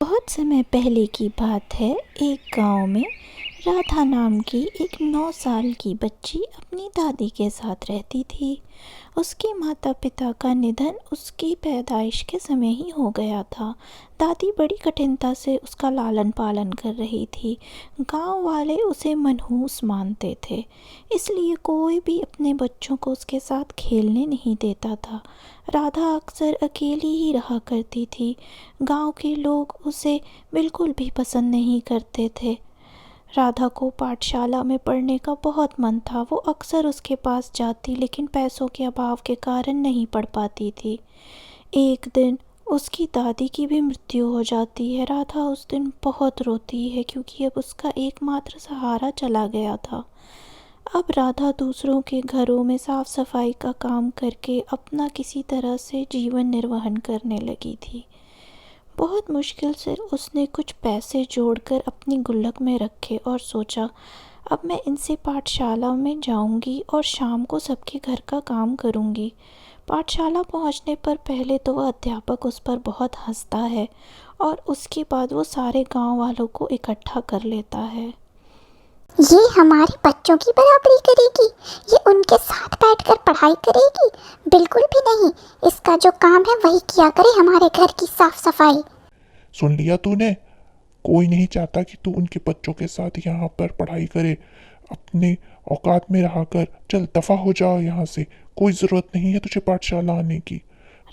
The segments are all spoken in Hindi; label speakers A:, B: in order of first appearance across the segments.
A: बहुत समय पहले की बात है। एक गांव में राधा नाम की एक 9 साल की बच्ची अपनी दादी के साथ रहती थी। उसके माता पिता का निधन उसकी पैदाइश के समय ही हो गया था। दादी बड़ी कठिनता से उसका लालन पालन कर रही थी। गांव वाले उसे मनहूस मानते थे, इसलिए कोई भी अपने बच्चों को उसके साथ खेलने नहीं देता था। राधा अक्सर अकेली ही रहा करती थी। गांव के लोग उसे बिल्कुल भी पसंद नहीं करते थे। राधा को पाठशाला में पढ़ने का बहुत मन था। वो अक्सर उसके पास जाती, लेकिन पैसों के अभाव के कारण नहीं पढ़ पाती थी। एक दिन उसकी दादी की भी मृत्यु हो जाती है। राधा उस दिन बहुत रोती है, क्योंकि अब उसका एकमात्र सहारा चला गया था। अब राधा दूसरों के घरों में साफ सफाई का काम करके अपना किसी तरह से जीवन निर्वहन करने लगी थी। बहुत मुश्किल से उसने कुछ पैसे जोड़कर अपनी गुल्लक में रखे और सोचा, अब मैं इनसे पाठशाला में जाऊंगी और शाम को सबके घर का काम करूंगी। पाठशाला पहुंचने पर पहले तो वह अध्यापक उस पर बहुत हंसता है और उसके बाद वो सारे गांव वालों को इकट्ठा कर लेता है।
B: ये हमारे बच्चों की बराबरी करेगी, ये उनके साथ बैठकर पढ़ाई करेगी? बिल्कुल भी नहीं। इसका जो काम है वही किया करे, हमारे घर की साफ सफाई।
C: सुन लिया तूने? कोई नहीं चाहता कि तू उनके बच्चों के साथ यहाँ पर पढ़ाई करे। अपने औकात में रहा कर। चल दफा हो जाओ यहाँ से। कोई ज़रूरत नहीं है तुझे पाठशाला आने की।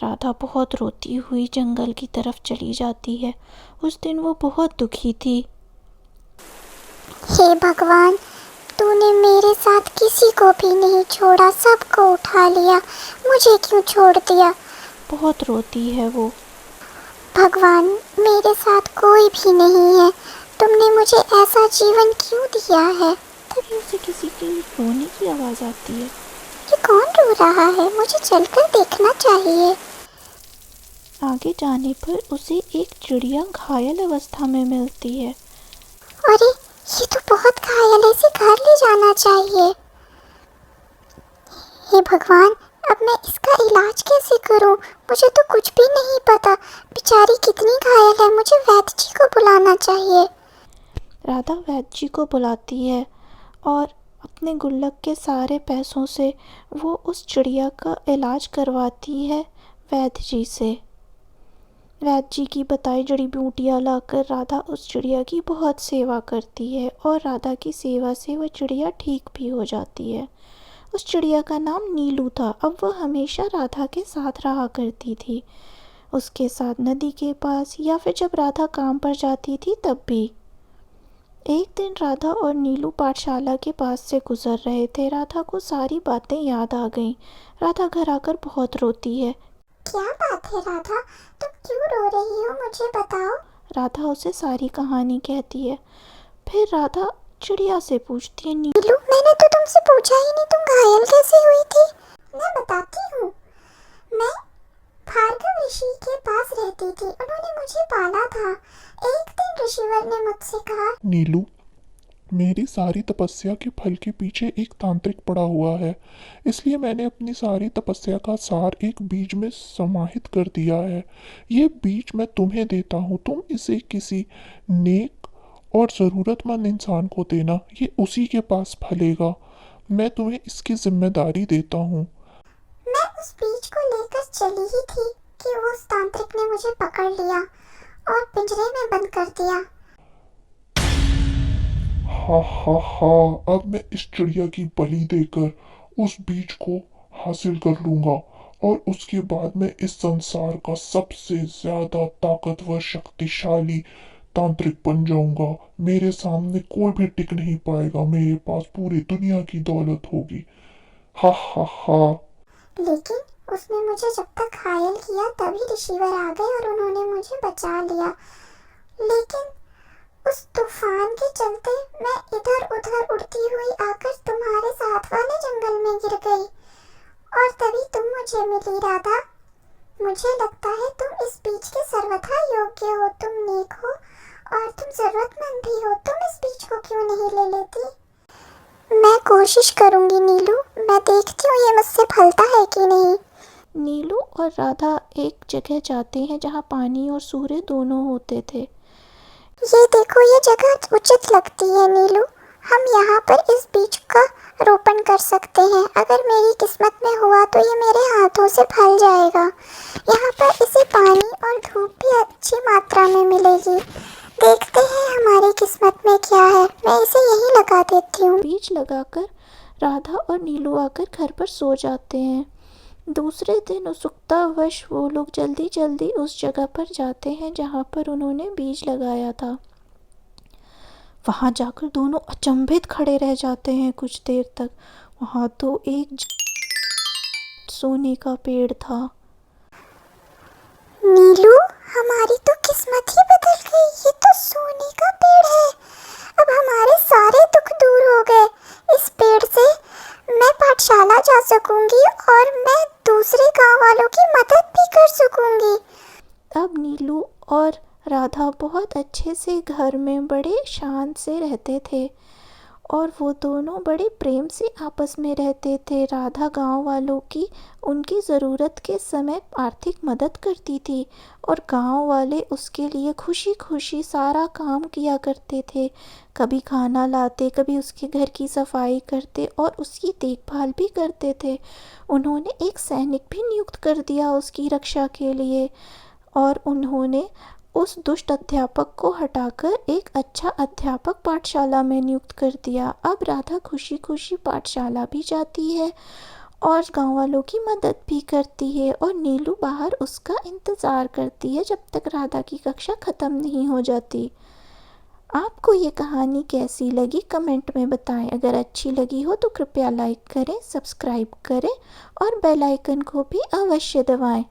A: राधा बहुत रोती हुई जंगल की तरफ चली जाती है। उस दिन वो बहुत दुखी थी।
B: हे भगवान, तूने मेरे साथ किसी को भी नहीं छोड़ा, सबको उठा लिया, मुझे क्यों छोड़ दिया?
A: बहुत रोती है वो।
B: भगवान, मेरे साथ कोई भी नहीं है, तुमने मुझे ऐसा जीवन क्यों दिया है?
A: तभी उसे किसी की रोने की आवाज़ आती है।
B: ये कौन रो रहा है? मुझे चलकर देखना चाहिए।
A: आगे जाने पर उसे एक चिड़िया घायल अवस्था में मिलती है।
B: अरे, ये तो बहुत घायल है, इसे घर ले जाना चाहिए। हे भगवान, अब मैं इसका इलाज कैसे करूं? मुझे तो कुछ भी नहीं पता। बेचारी कितनी घायल है, मुझे वैद्य जी को बुलाना चाहिए।
A: राधा वैद्य जी को बुलाती है और अपने गुल्लक के सारे पैसों से वो उस चिड़िया का इलाज करवाती है वैद्य जी से। वैद्य जी की बताई जड़ी बूटियाँ लाकर राधा उस चिड़िया की बहुत सेवा करती है और राधा की सेवा से वह चिड़िया ठीक भी हो जाती है। उस चिड़िया का नाम नीलू था। अब वह हमेशा राधा के साथ रहा करती थी, उसके साथ नदी के पास या फिर जब राधा काम पर जाती थी तब भी। एक दिन राधा और नीलू पाठशाला के पास से गुजर रहे थे। राधा को सारी बातें याद आ गईं। राधा घर आकर बहुत रोती है।
B: क्या बात है राधा, तुम क्यों रो रही हो? मुझे बताओ।
A: राधा उसे सारी कहानी कहती है। फिर राधा चिड़िया से पूछती है,
B: नीलू, मैंने तो तुमसे पूछा ही नहीं, तुम घायल कैसे हुई थी? मैं बताती हूँ। मैं भार्गव ऋषि के पास रहती थी, उन्होंने मुझे पाला था। एक दिन ऋषिवर ने मुझसे कहा,
C: नीलू, मेरी सारी तपस्या के फल के पीछे एक तांत्रिक पड़ा हुआ है, इसलिए मैंने अपनी सारी तपस्या का सार एक बीज में समाहित कर दिया है। ये बीज मैं तुम्हें देता हूँ, तुम इसे किसी नेक और ज़रूरतमंद इंसान को देना, ये उसी के पास फलेगा। मैं तुम्हें इसकी जिम्मेदारी देता हूँ।
B: मैं उस बीज को लेकर चली ही थी कि उस तांत्रिक ने मुझे पकड़ लिया और पिंजरे में बंद कर दिया।
C: हा हा हा, अब मैं इस चिड़िया की बलि देकर उस बीज को हासिल कर लूंगा और उसके बाद मैं इस संसार का सबसे ज्यादा ताकतवर शक्तिशाली तांत्रिक बन जाऊंगा। मेरे सामने कोई भी टिक नहीं पाएगा, मेरे पास पूरी दुनिया की दौलत होगी। हा हा हा।
B: लेकिन उसने मुझे जब तक घायल किया तभी ऋषिवर आ गए और उन्होंने मुझे बचा लिया। लेकिन उस तूफान के चलते मैं इधर उधर उड़ती हुई आकर तुम्हारे साथ वाले जंगल में गिर गई और तभी तुम मुझे मिली राधा। मुझे लगता है तुम इस बीज के सर्वथा योग्य हो, तुम नेक हो और तुम जरूरतमंद भी हो। तुम इस बीज को क्यों नहीं ले लेती? मैं कोशिश करूंगी नीलू, मैं देखती हूँ ये मुझसे फलता है कि नहीं।
A: नीलू और राधा एक जगह जाते हैं जहाँ पानी और सूर्य दोनों होते थे।
B: ये देखो, ये जगह उचित लगती है नीलू। हम यहाँ पर इस बीज का रोपण कर सकते हैं। अगर मेरी किस्मत में हुआ तो ये मेरे हाथों से फल जाएगा। यहाँ पर इसे पानी और धूप भी अच्छी मात्रा में मिलेगी। देखते हैं हमारी किस्मत में क्या है। मैं इसे यहीं लगा देती हूँ।
A: बीज लगाकर राधा और नीलू आकर घर पर सो जाते हैं। दूसरे दिन उत्सुकतावश वो लोग जल्दी जल्दी उस जगह पर जाते हैं जहाँ पर उन्होंने बीज लगाया था। वहाँ जाकर दोनों अचंभित खड़े रह जाते हैं कुछ देर तक। वहाँ तो एक सोने का पेड़ था।
B: नीलू, हमारी तो किस्मत ही बदल गई। ये तो सोने का पेड़ है। अब हमारे सारे दुख दूर हो गए। इस पेड़ से मैं पाठशाला जा सकूंगी और मैं दूसरे गांव वालों की मदद भी कर सकूंगी।
A: अब नीलू और राधा बहुत अच्छे से घर में बड़े शान से रहते थे और वो दोनों बड़े प्रेम से आपस में रहते थे। राधा गांव वालों की उनकी ज़रूरत के समय आर्थिक मदद करती थी और गांव वाले उसके लिए खुशी खुशी सारा काम किया करते थे। कभी खाना लाते, कभी उसके घर की सफाई करते और उसकी देखभाल भी करते थे। उन्होंने एक सैनिक भी नियुक्त कर दिया उसकी रक्षा के लिए और उन्होंने उस दुष्ट अध्यापक को हटाकर एक अच्छा अध्यापक पाठशाला में नियुक्त कर दिया। अब राधा खुशी खुशी पाठशाला भी जाती है और गांव वालों की मदद भी करती है और नीलू बाहर उसका इंतज़ार करती है जब तक राधा की कक्षा ख़त्म नहीं हो जाती। आपको ये कहानी कैसी लगी कमेंट में बताएं। अगर अच्छी लगी हो तो कृपया लाइक करें, सब्सक्राइब करें और बेल आइकन को भी अवश्य दबाएं।